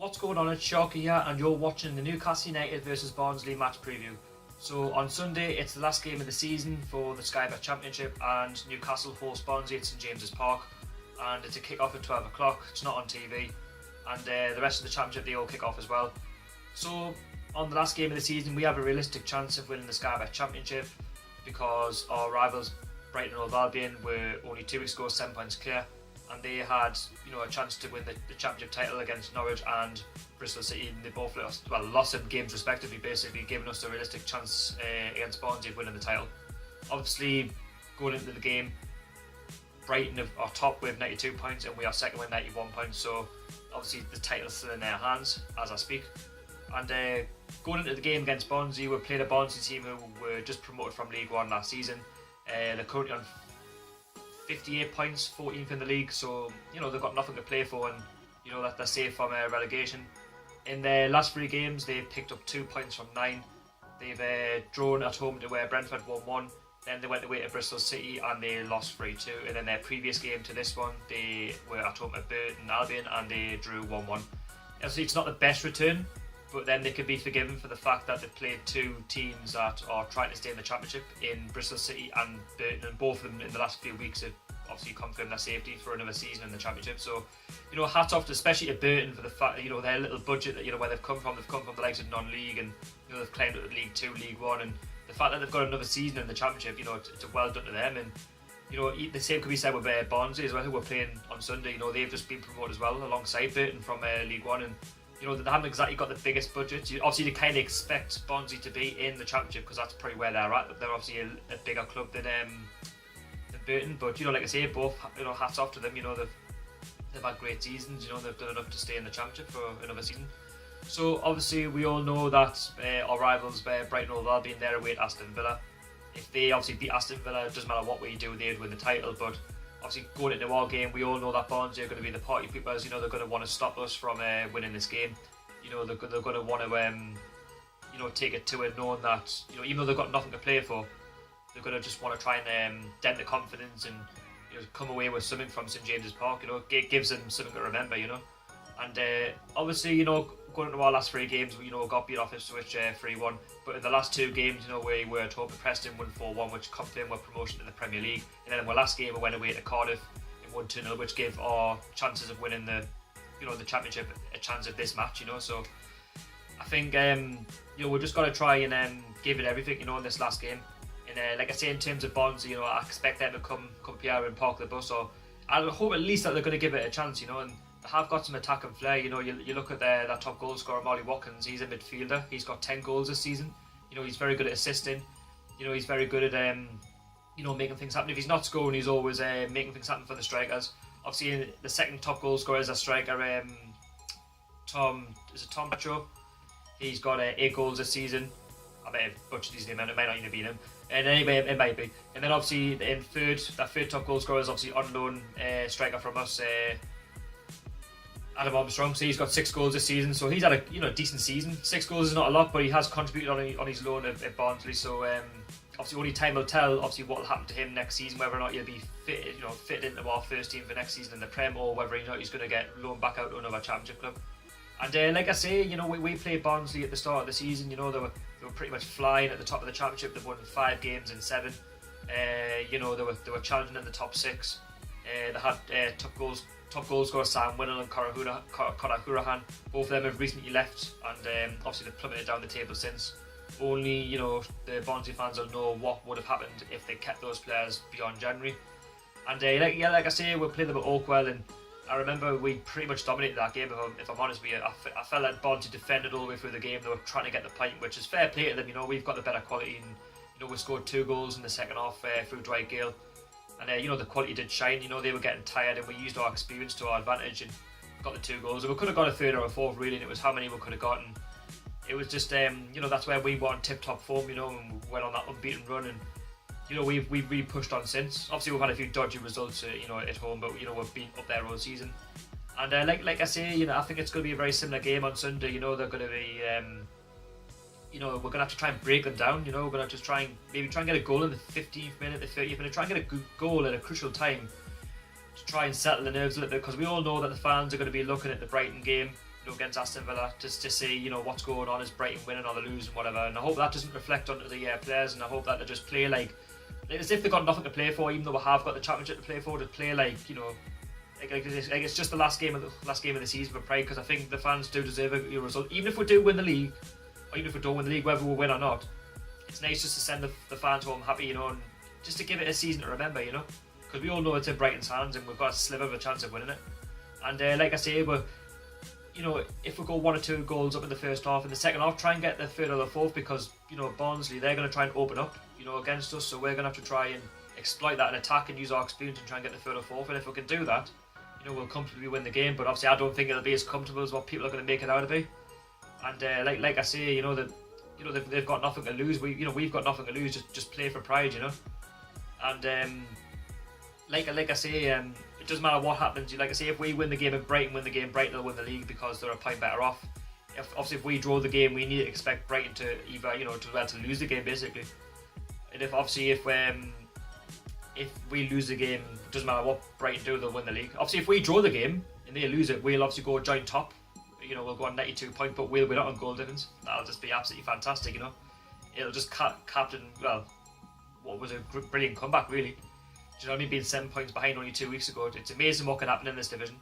What's going on? It's Sharky here, and you're watching the Newcastle United versus Barnsley match preview. So on Sunday, it's the last game of the season for the EFL Championship, and Newcastle host Barnsley at St James's Park, and it's a kick-off at 12 o'clock. It's not on TV, and the rest of the Championship, they all kick off as well. So on the last game of the season, we have a realistic chance of winning the EFL Championship because our rivals Brighton and Albion were only 2 weeks ago 7 points clear, and they had a chance to win the Championship title against Norwich and Bristol City, and they both lost some games respectively, basically giving us a realistic chance against Barnsley of winning the title. Obviously, going into the game, Brighton are top with 92 points and we are second with 91 points, so obviously the title's still in their hands as I speak. And going into the game against Barnsley, we played a Barnsley team who were just promoted from League One last season. They're currently on 58 points, 14th in the league, so they've got nothing to play for, and that they're safe from relegation. In their last 3 games, they've picked up 2 points from 9. They've drawn at home to Brentford 1-1. Then they went away to Bristol City and they lost 3-2. And then their previous game to this one, they were at home at Burton Albion and they drew 1-1. Obviously, it's not the best return, but then they can be forgiven for the fact that they've played 2 teams that are trying to stay in the Championship in Bristol City and Burton, and both of them in the last few weeks have obviously confirmed their safety for another season in the Championship. So, hats off to, especially to Burton, for the fact that their little budget, that where they've come from the likes of non-league, and they've climbed up to League 2, League 1, and the fact that they've got another season in the Championship, it's well done to them. And the same could be said with Barnsley as well, who were playing on Sunday. They've just been promoted as well alongside Burton from League 1, and they haven't exactly got the biggest budget. Obviously, they kind of expect Barnsley to be in the Championship because that's probably where they're at. They're obviously a bigger club than Burton, but like I say, both hats off to them. They've had great seasons. They've done enough to stay in the Championship for another season. So obviously, we all know that our rivals Brighton and Albion, they're away at Aston Villa. If they obviously beat Aston Villa, it doesn't matter what we do, they'd win the title. But obviously, going into our game, we all know that Barnsley are going to be the party peoples. They're going to want to stop us from winning this game. They're going to want to take it to it, knowing that even though they've got nothing to play for, they're going to just want to try and dent the confidence and come away with something from St James's Park. It gives them something to remember. And obviously, going into our last 3 games, we got beat off Ipswich 3-1. But in the last 2 games, we were at home to Preston, won 4-1, which confirmed our promotion to the Premier League. And then in our last game, we went away to Cardiff and won 2-0, which gave our chances of winning the Championship a chance of this match. So I think we've just got to try and give it everything, in this last game. And like I say, in terms of Barnsley, I expect them to come here and park the bus, or I hope at least that they're going to give it a chance, and they have got some attack and flair. You look at that top goal scorer, Molly Watkins. He's a midfielder. He's got 10 goals this season. He's very good at assisting. He's very good at making things happen. If he's not scoring, he's always making things happen for the strikers. Obviously, the second top goal scorer is a striker, Tom Pacho. He's got 8 goals this season. I might have butchered his name, and it might not even be him. And anyway, it might be. And then obviously in that third top goal scorer is obviously on loan striker from us, Adam Armstrong. So he's got 6 goals this season. So he's had a decent season. 6 goals is not a lot, but he has contributed on his loan at Barnsley. So obviously only time will tell obviously what will happen to him next season, whether or not he'll be fitted into our first team for next season in the Prem, or whether he's going to get loaned back out to another Championship club. And like I say, we played Barnsley at the start of the season. They were pretty much flying at the top of the Championship. They've won 5 games in 7. They were challenging in the top 6. They had top goal scorer Sam Winnell and Connor Hurahan. Both of them have recently left, and obviously they've plummeted down the table since. Only the Barnsley fans will know what would have happened if they kept those players beyond January. And like I say, we played them at Oakwell, and I remember we pretty much dominated that game. If I'm honest with you, I felt like Barnsley defended all the way through the game. They were trying to get the point, which is fair play to them. We've got the better quality, and we scored 2 goals in the second half through Dwight Gale, and the quality did shine. They were getting tired, and we used our experience to our advantage and got the 2 goals. And we could have got a 3rd or a 4th really, and it was how many we could have gotten. It was just that's where we were on tip-top form, and we went on that unbeaten run, and we've really pushed on since. Obviously, we've had a few dodgy results, at home, but we've been up there all season. And like I say, I think it's going to be a very similar game on Sunday. They're going to be, we're going to have to try and break them down. We're going to have to try and get a goal in the 15th minute, the 30th minute, try and get a good goal at a crucial time to try and settle the nerves a little bit, because we all know that the fans are going to be looking at the Brighton game against Aston Villa, just to see what's going on, is Brighton winning or they're losing, whatever. And I hope that doesn't reflect onto the players, and I hope that they just play like as if they've got nothing to play for, even though we have got the Championship to play for. To play like it's just the last game of the season for Pride, because I think the fans do deserve a result, even if we do win the league, or even if we don't win the league, whether we win or not. It's nice just to send the fans home happy, and just to give it a season to remember, because we all know it's in Brighton's hands and we've got a sliver of a chance of winning it. And like I say, we're if we go 1 or 2 goals up in the first half, in the second half, try and get the third or the fourth, because Barnsley, they're going to try and open up against us, so we're going to have to try and exploit that and attack and use our experience and try and get the third or fourth. And if we can do that, we'll comfortably win the game. But obviously I don't think it'll be as comfortable as what people are going to make it out to be. And like I say, they've got nothing to lose. We've got nothing to lose. Just play for Pride, And like I say, it doesn't matter what happens. Like I say, if we win the game, if Brighton win the game, Brighton will win the league because they're a point better off. Obviously, if we draw the game, we need to expect Brighton to either to lose the game basically. And if we lose the game, it doesn't matter what Brighton do, they'll win the league. Obviously, if we draw the game and they lose it, we'll obviously go joint top. We'll go on 92 points, but we'll win out on goal difference. That'll just be absolutely fantastic. It'll just captain. Well, what was a brilliant comeback, really. Do you know what I mean? Being 7 points behind only 2 weeks ago, it's amazing what can happen in this division.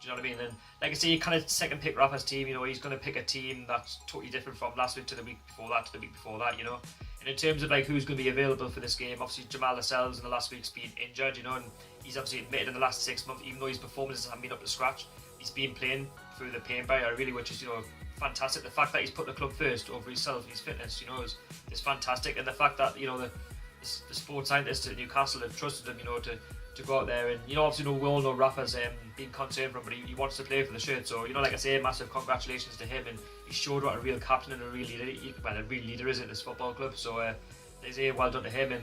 Do you know what I mean? And like I say, you kind of second pick Rafa's team. He's going to pick a team that's totally different from last week to the week before that to the week before that. And in terms of like who's going to be available for this game, obviously Jamal Lascelles in the last week's been injured. And he's obviously admitted in the last 6 months, even though his performances haven't been up to scratch, he's been playing through the pain barrier, really, which is fantastic. The fact that he's put the club first over himself, his fitness, is fantastic. And the fact that the sports scientists at Newcastle have trusted him, to go out there. And obviously, we all know Rafa's been concerned for him, but he wants to play for the shirt. So like I say, massive congratulations to him, and he showed what a real captain and a real leader is at this football club. So they say well done to him. And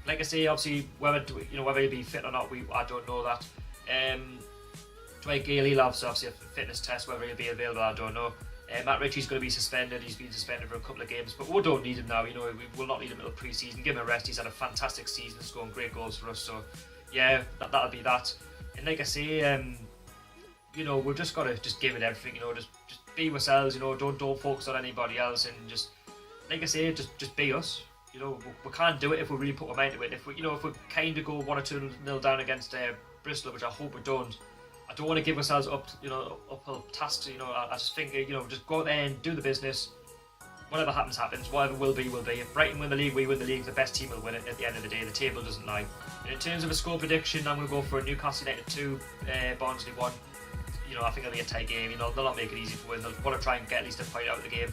like I say, obviously whether he'll be fit or not, I don't know that. Dwight Gale, he'll obviously a fitness test. Whether he'll be available, I don't know. Matt Ritchie's going to be suspended. He's been suspended for a couple of games, but we don't need him now. We will not need him until pre-season. Give him a rest. He's had a fantastic season, scoring great goals for us. So yeah, that'll be that. And like I say, we've just got to give it everything. Just be ourselves. Don't focus on anybody else, and just like I say, just be us. We can't do it if we really put our mind to it. If we kind of go 1 or 2-0 down against Bristol, which I hope we don't. I don't want to give ourselves uphill tasks. I just think just go out there and do the business. Whatever happens, happens. Whatever will be, will be. If Brighton win the league, we win the league. The best team will win it at the end of the day. The table doesn't lie. And in terms of a score prediction, I'm going to go for a Newcastle United 2, Barnsley 1. I think it'll be a tight game. They'll not make it easy to win. They'll want to try and get at least a point out of the game,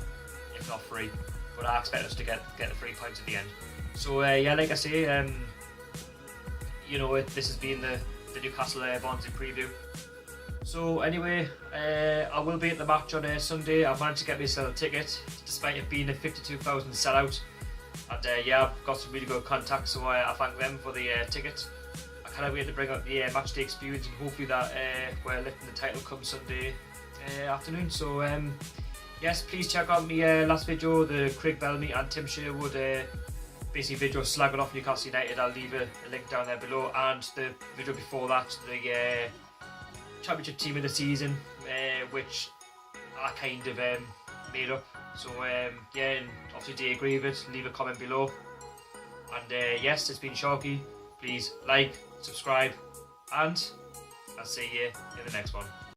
if not 3. But I expect us to get the 3 points at the end. So yeah, like I say, this has been the Newcastle Barnsley preview. So anyway, I will be at the match on Sunday. I've managed to get myself a ticket, despite it being a 52,000 sellout. And yeah, I've got some really good contacts, so I thank them for the ticket. I cannot wait to bring out the match day experience, and hopefully that we're lifting the title come Sunday afternoon. So yes, please check out my last video, the Craig Bellamy and Tim Sherwood basically video slagging off Newcastle United. I'll leave a link down there below, and the video before that, the Championship team of the season, which I kind of made up. So yeah, and obviously do you agree with it? Leave a comment below. And yes, it's been Sharky. Please like, subscribe, and I'll see you in the next one.